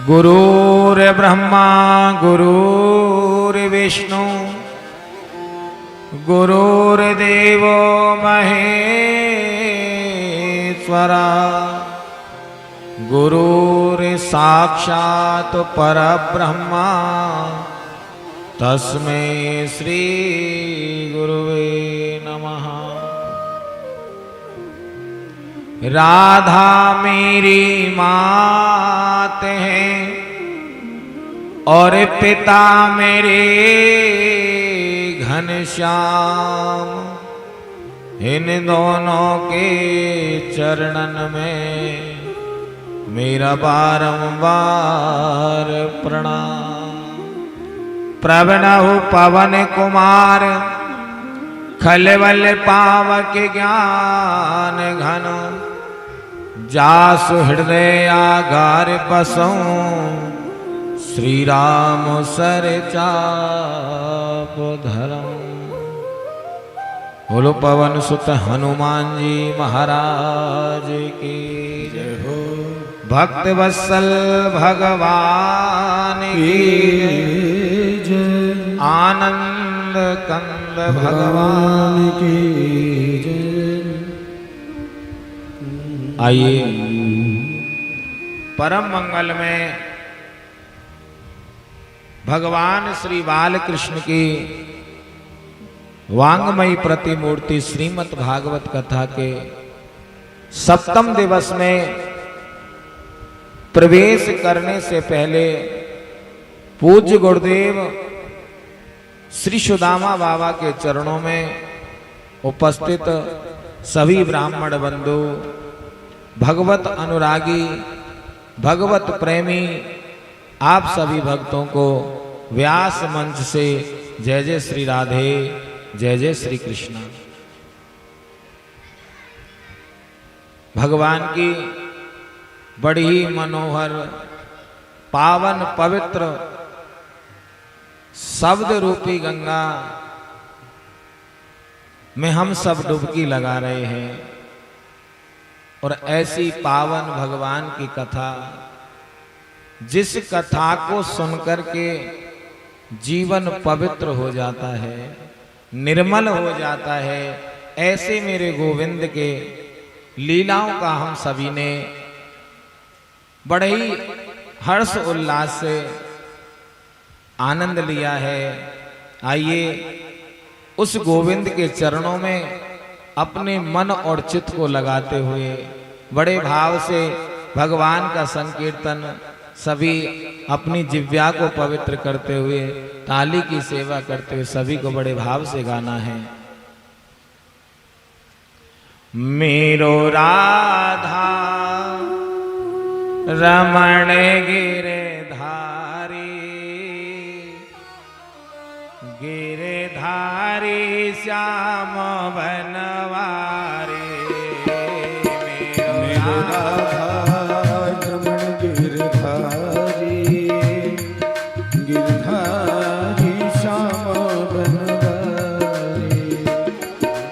गुरुर्ब्रह्मा गुरुर्विष्णु गुरुर्देवो महेश्वरा गुरुर्साक्षात् परब्रह्मा तस्मै श्री गुरुवे नमः। राधा मेरी मात है और पिता मेरे घनश्याम, इन दोनों के चरणन में मेरा बारंबार प्रणाम। प्रभनहु पवन कुमार खलबल पावक ज्ञान घन, जासु हृदय आगार बसऊं श्री राम सर चाप धरम। बोलो पवन सुत हनुमान जी महाराज की जय हो। भक्त वत्सल भगवान की जय, आनंद कंद भगवान की जय। आइए परम मंगल में भगवान श्री बालकृष्ण की वांगमयी प्रतिमूर्ति श्रीमद् भागवत कथा के सप्तम दिवस में प्रवेश करने से पहले पूज्य गुरुदेव श्री सुदामा बाबा के चरणों में उपस्थित सभी ब्राह्मण बंधु, भगवत अनुरागी, भगवत प्रेमी आप सभी भक्तों को व्यास मंच से जय जय श्री राधे, जय जय श्री कृष्ण। भगवान की बड़ी ही मनोहर पावन पवित्र शब्द रूपी गंगा में हम सब डुबकी लगा रहे हैं और ऐसी पावन भगवान की कथा, जिस कथा को सुनकर के जीवन पवित्र हो जाता है, निर्मल हो जाता है, ऐसे मेरे गोविंद के लीलाओं का हम सभी ने बड़े ही हर्ष उल्लास से आनंद लिया है। आइए उस गोविंद के चरणों में अपने मन और चित्त को लगाते हुए बड़े भाव से भगवान का संकीर्तन सभी अपनी जिह्वा को पवित्र करते हुए, ताली की सेवा करते हुए सभी को बड़े भाव से गाना है। मेरो राधा रमण गिरधारी, गिरधारी श्याम बनवारी। मेरो राधा रमण गिरधारी, गिरधारी श्याम बनवारी।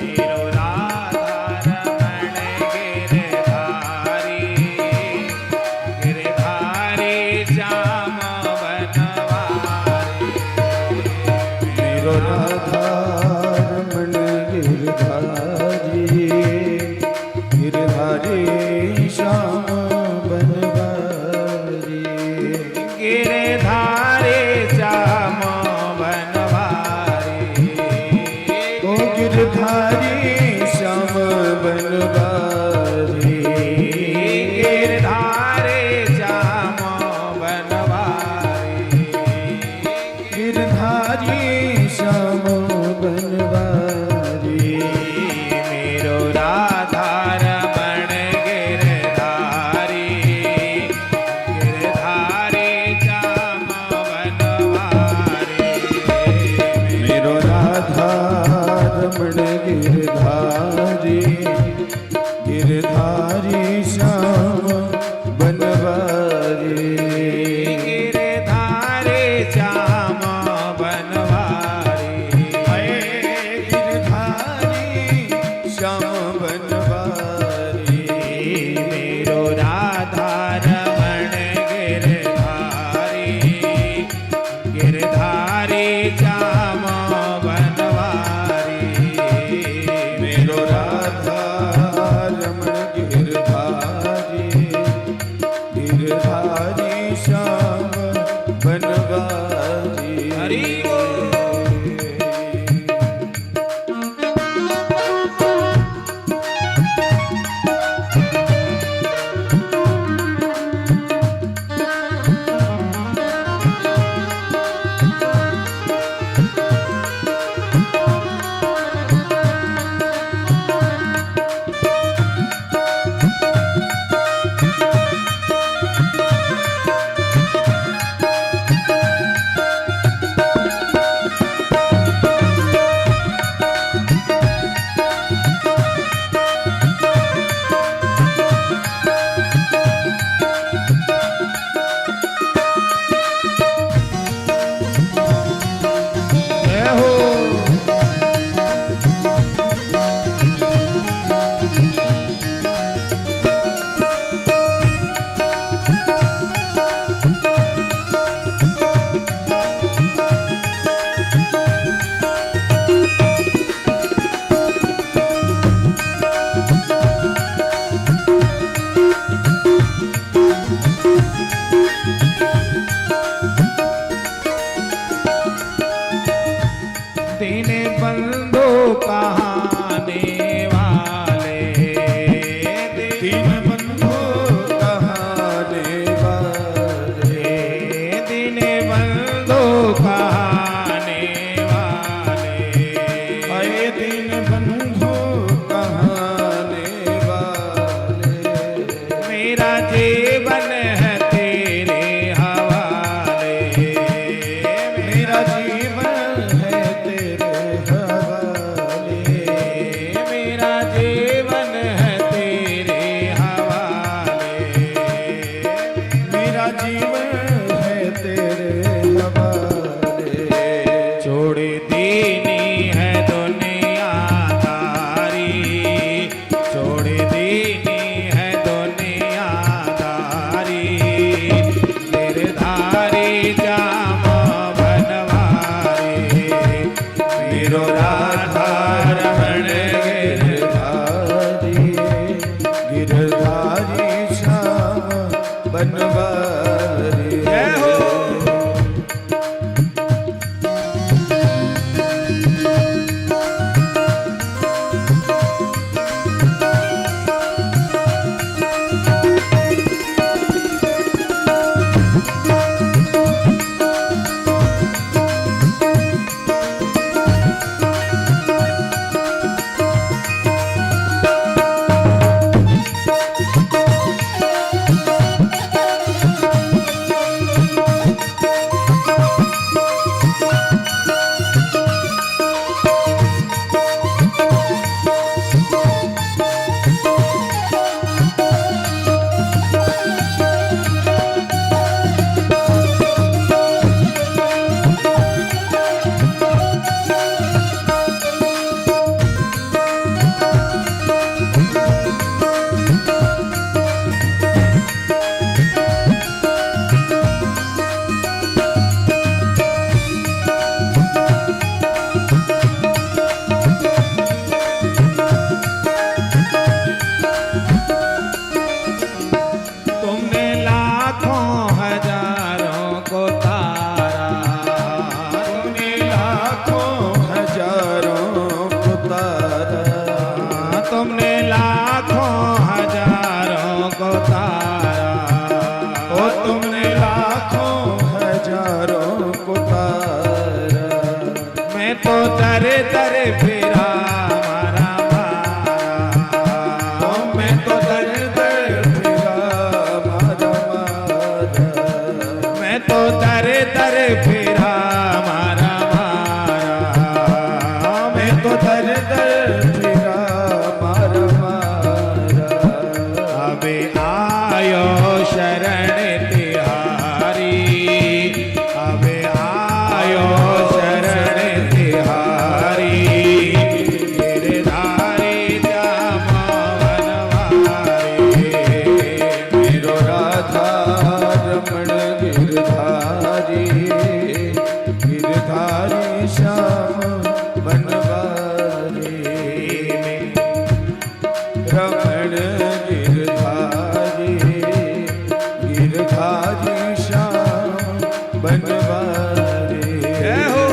मेरो राधा रमण गिरधारी, गिरधारी श्याम बनवारी। मेरो राधा रमण गिरधारी, गिरधारी श्याम बनवारी। गिरधारी श्याम बनवारी, ओ गिरधारी श्याम बनवारी। गिरधारी श्याम बनवारी, गिरधारी श्याम बनवारी। मेरो राधा रमण गिरधारी, गिरधारी श्याम बनवारी। मेरो राधा रमण गिरधारी, गिरधारी श्याम बनवारी। गिरधारी श्याम बनवारी, गिरधारी श्याम बनवारी। मेरो राधा रमण गिरधारी, तो दर दर फिरा मारा मैं तो दर दर फिरा मारा मैं तो दर दर फिरा मारा मैं तो दर दर फिरा मारा अबे आयो शरण तिहारी अबे आयो शरण तिहारी गिरधारी जामवनवारी मेरो राधा रमण गिरधारी गिरधारी श्याम बनवारी रमण गिरधारी गिरधारी श्याम बनवारी जय हो।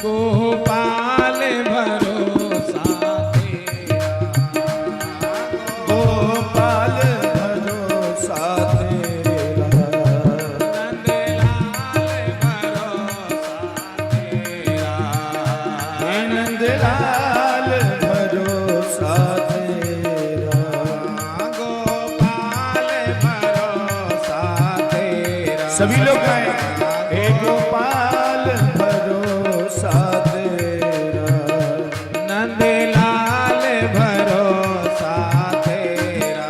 गोपाल भरोसा तेरा गोपाल भरोसा तेरा नंदलाल भरोसा तेरा गोपाल भरोसा तेरा सभी लोग गाएं हे गोपाल भरोसा तेरा नंदलाल भरोसा तेरा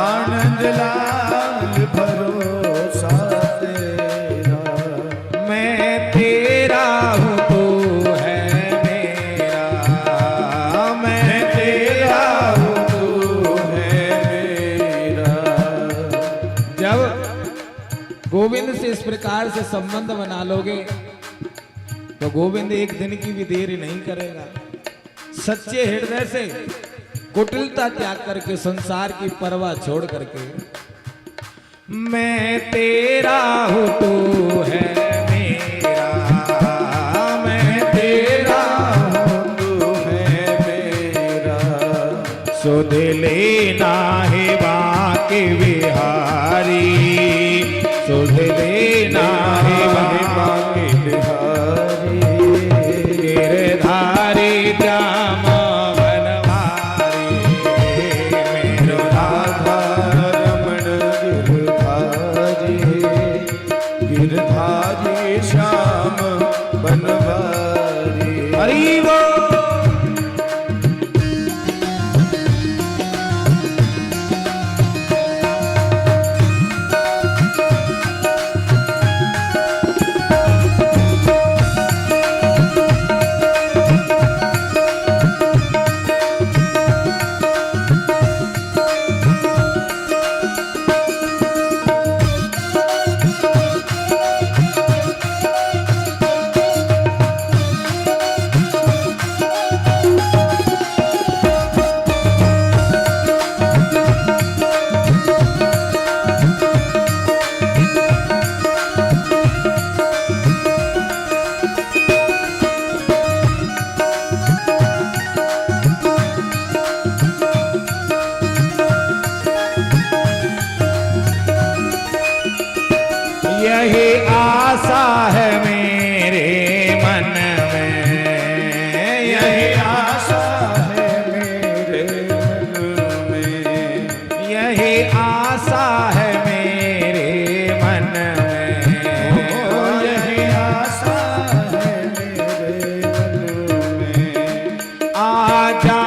आनंदलाल भरोसा तेरा मैं तेरा हूँ तू है मेरा मैं तेरा हूँ तू है मेरा। जब गोविंद से इस प्रकार से संबंध बना लोगे तो गोविंद एक दिन की भी देरी नहीं करेगा। सच्चे हृदय से कुटिलता त्याग करके संसार की परवाह छोड़ करके मैं तेरा हूँ तू है मेरा मैं तेरा हूँ तू है मेरा सुध लेना है बाके बिहारी सुध लेना है बाके बिहारी गिरधारी जामवनवारी मेरो राधा रमण गिरधारी गिरधारी श्याम बनवारी। हरि बोल। यही आशा है मेरे मन में यही आशा है मेरे मन में यही आशा है मेरे मन में यही आशा है मेरे मन में आ जा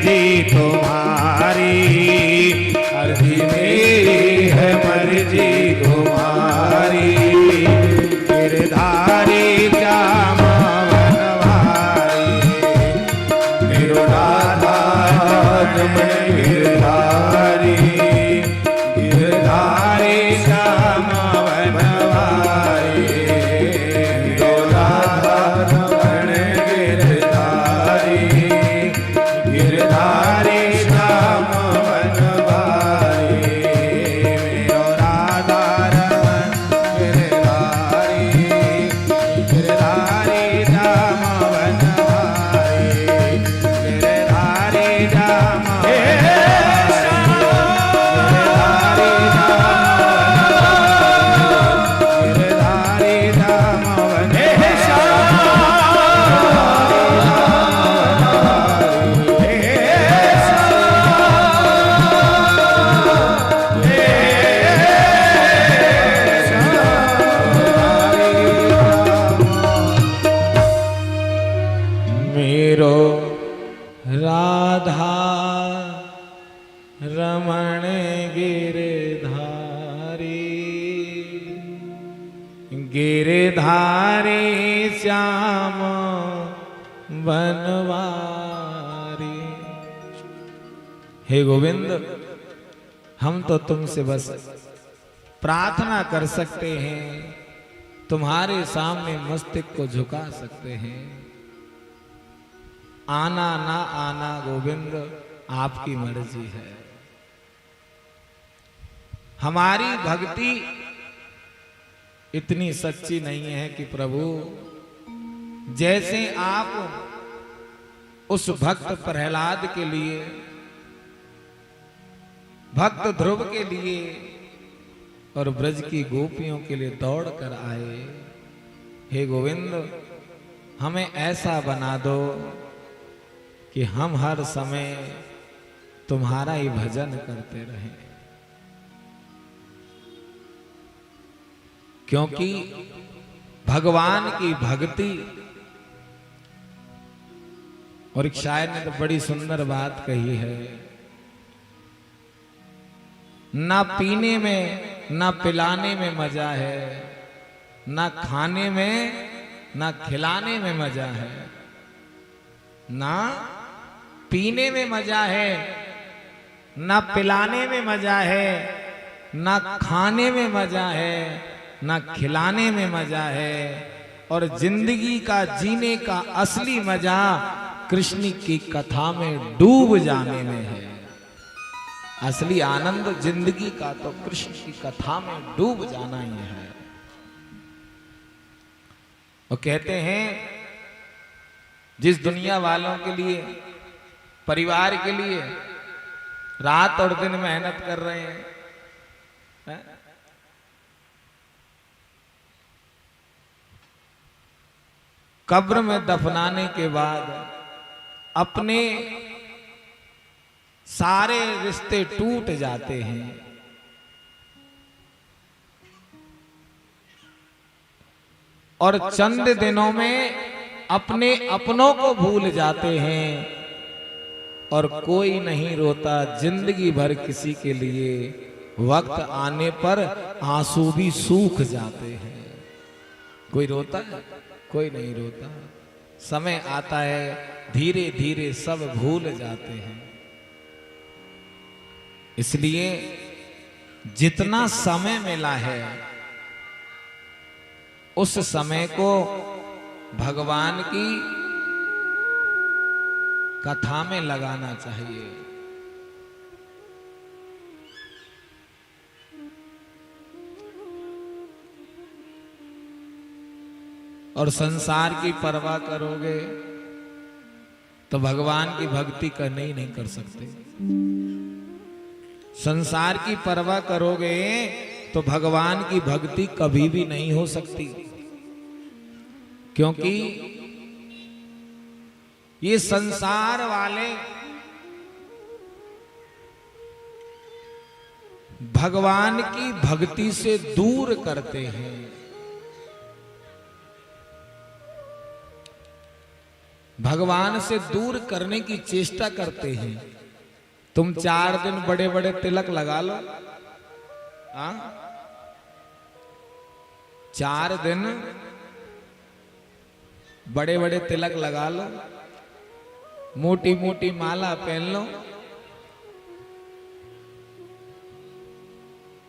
मर्जी तुम्हारी, अर्जी मेरी है मर्जी तुम्हारी। गिरधारी श्याम वनवारी, मेरो राधा रमण गिरधारी। गिरधारी श्याम वनवारी, मेरो राधा रमण गिरधारी। गिरधारी श्याम वनवारी, मेरो राधा रमण गिरधारी। गिरधारी श्याम वनवारी, गिरधारी श्याम मेरो राधा रमण गिरधारी। गिरधारी श्याम वनवारी। हे गोविंद, हम तो तुमसे बस प्रार्थना कर सकते हैं, तुम्हारे सामने मस्तक को झुका सकते हैं। आना ना आना गोविंद आपकी मर्जी है। हमारी भक्ति इतनी सच्ची नहीं है कि प्रभु जैसे आप उस भक्त प्रहलाद के लिए, भक्त ध्रुव के लिए और ब्रज की गोपियों के लिए दौड़ कर आए। हे गोविंद, हमें ऐसा बना दो कि हम हर समय तुम्हारा ही भजन करते रहें, क्योंकि भगवान की भक्ति। और एक शायर ने तो बड़ी सुंदर बात कही है, ना पीने में ना पिलाने में मजा है, ना खाने में ना खिलाने में मजा है। ना पीने में मजा है, ना पिलाने में मजा है, ना खाने में मजा है, ना खिलाने में मजा है। और जिंदगी का जीने का असली मजा कृष्ण की कथा में डूब जाने में है। असली आनंद जिंदगी का तो कृष्ण की कथा में डूब जाना ही है। और कहते हैं, जिस दुनिया वालों के लिए, परिवार के लिए रात और दिन मेहनत कर रहे हैं, कब्र में दफनाने के बाद अपने सारे रिश्ते टूट जाते हैं। और चंद दिनों में अपने अपनों को भूल जाते हैं। और कोई नहीं रोता जिंदगी भर किसी के लिए, वक्त आने पर आंसू भी सूख जाते हैं। कोई रोता है? कोई नहीं रोता। समय आता है, धीरे धीरे सब भूल जाते हैं। इसलिए जितना समय मिला है उस समय को भगवान की कथा में लगाना चाहिए। और संसार की परवाह करोगे तो भगवान की भक्ति करने ही नहीं कर सकते। संसार की परवाह करोगे तो भगवान की भक्ति कभी भी नहीं हो सकती, क्योंकि ये संसार वाले भगवान की भक्ति से दूर करते हैं। भगवान से दूर करने की चेष्टा करते हैं। तुम 4 दिन बड़े बड़े तिलक लगा लो, हाँ, 4 दिन बड़े बड़े तिलक लगा लो, मोटी मोटी माला पहन लो,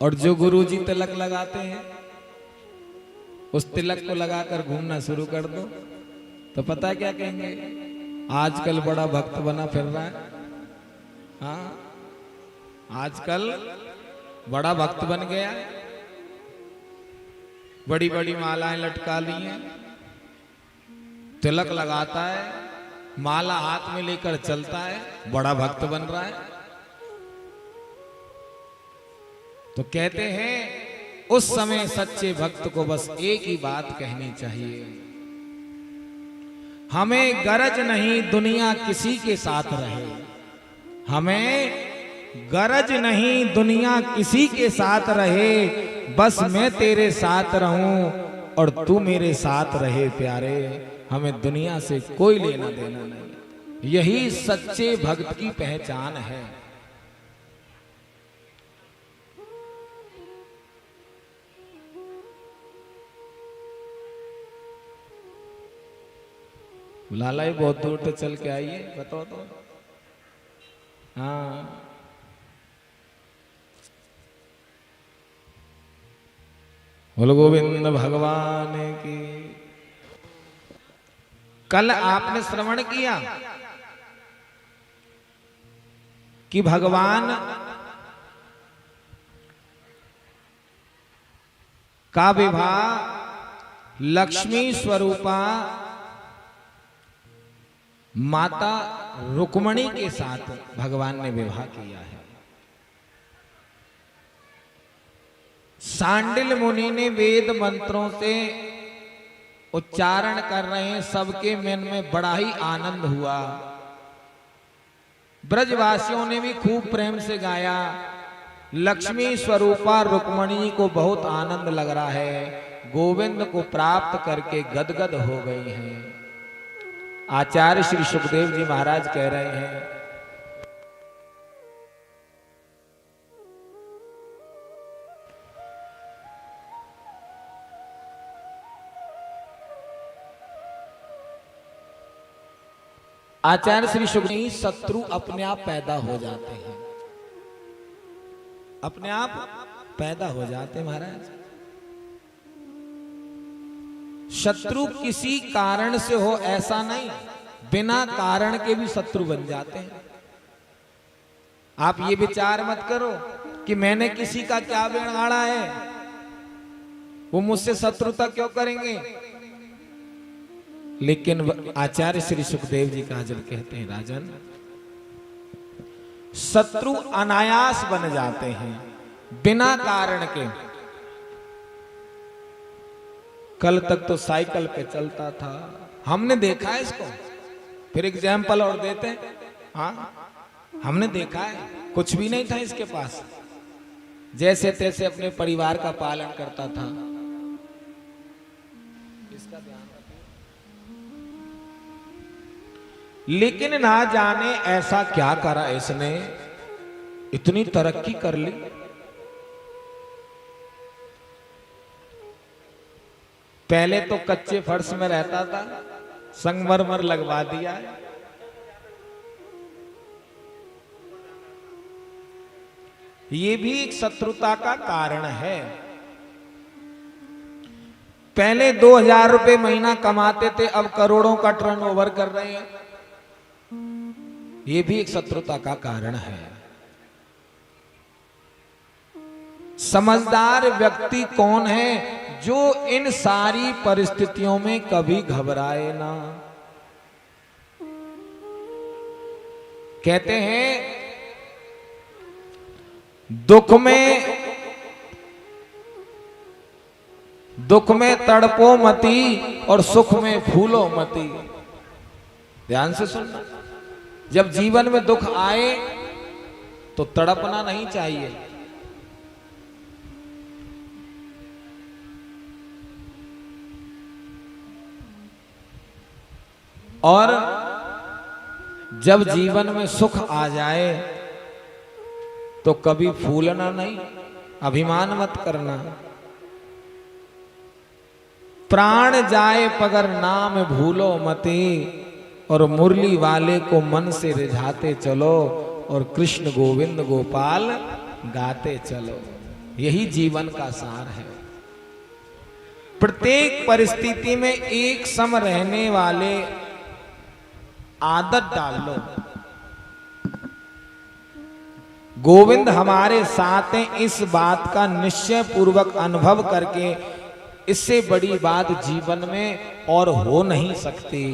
और जो गुरुजी तिलक लगाते हैं उस तिलक को लगाकर घूमना शुरू कर दो, तो पता क्या कहेंगे? आजकल बड़ा भक्त बना फिर रहा है। हाँ, आजकल बड़ा भक्त बन गया, बड़ी बड़ी मालाएं लटका ली हैं, तिलक लगाता है, माला हाथ में लेकर चलता है, बड़ा भक्त बन रहा है। तो कहते हैं उस समय सच्चे भक्त को बस एक ही बात कहनी चाहिए, हमें गरज नहीं दुनिया किसी के साथ रहे, हमें गरज नहीं दुनिया किसी के साथ रहे, बस मैं तेरे साथ रहूं और तू मेरे साथ रहे प्यारे, हमें दुनिया से कोई लेना देना नहीं। यही सच्चे भक्त की पहचान है। लाला ही बहुत दूर तक चल के आइए, बताओ तो। हाँ, बोलो गोविंद भगवान की। कल आपने श्रवण किया कि भगवान का विवाह लक्ष्मी स्वरूपा माता रुक्मणी के साथ भगवान ने विवाह किया है। सांडिल मुनि ने वेद मंत्रों से उच्चारण कर रहे हैं, सबके मन में बड़ा ही आनंद हुआ। ब्रजवासियों ने भी खूब प्रेम से गाया। लक्ष्मी स्वरूपा रुक्मणी को बहुत आनंद लग रहा है, गोविंद को प्राप्त करके गदगद हो गई हैं। आचार्य श्री सुखदेव जी महाराज कह रहे हैं, आचार्य श्री सुखदेव, शत्रु अपने आप पैदा हो जाते हैं, अपने आप पैदा हो जाते हैं महाराज। शत्रु किसी कारण से हो ऐसा नहीं, बिना कारण के भी शत्रु बन जाते हैं। आप ये विचार मत करो कि मैंने किसी का क्या बिगाड़ा है, वो मुझसे शत्रुता क्यों करेंगे। लेकिन आचार्य श्री सुखदेव जी काजल कहते हैं, राजन, शत्रु अनायास बन जाते हैं बिना कारण के। कल तक तो साइकिल पे चलता था, हमने देखा है इसको, फिर एग्जाम्पल और देते हैं। हाँ, हमने देखा है, कुछ भी नहीं था इसके पास, जैसे तैसे अपने परिवार का पालन करता था। इसका ध्यान रखिए। लेकिन ना जाने ऐसा क्या करा इसने, इतनी तरक्की कर ली। पहले तो कच्चे फर्श में रहता था, संगमरमर लगवा दिया है। ये भी एक शत्रुता का कारण है। पहले 2000 रुपए महीना कमाते थे, अब करोड़ों का टर्नओवर कर रहे हैं। ये भी एक शत्रुता का कारण है। समझदार व्यक्ति कौन है? जो इन सारी परिस्थितियों में कभी घबराए ना। कहते हैं दुख में तड़पो मती और सुख में फूलो मती। ध्यान से सुनना, जब जीवन में दुख आए तो तड़पना नहीं चाहिए। और जब जीवन में सुख आ जाए तो कभी फूलना नहीं, अभिमान मत करना। प्राण जाए पगर नाम भूलो मते, और मुरली वाले को मन से रिझाते चलो, और कृष्ण गोविंद गोपाल गाते चलो। यही जीवन का सार है। प्रत्येक परिस्थिति में एक सम रहने वाले आदत डाल लो। गोविंद हमारे साथ हैं, इस बात का निश्चय पूर्वक अनुभव करके इससे बड़ी बात जीवन में और हो नहीं सकती।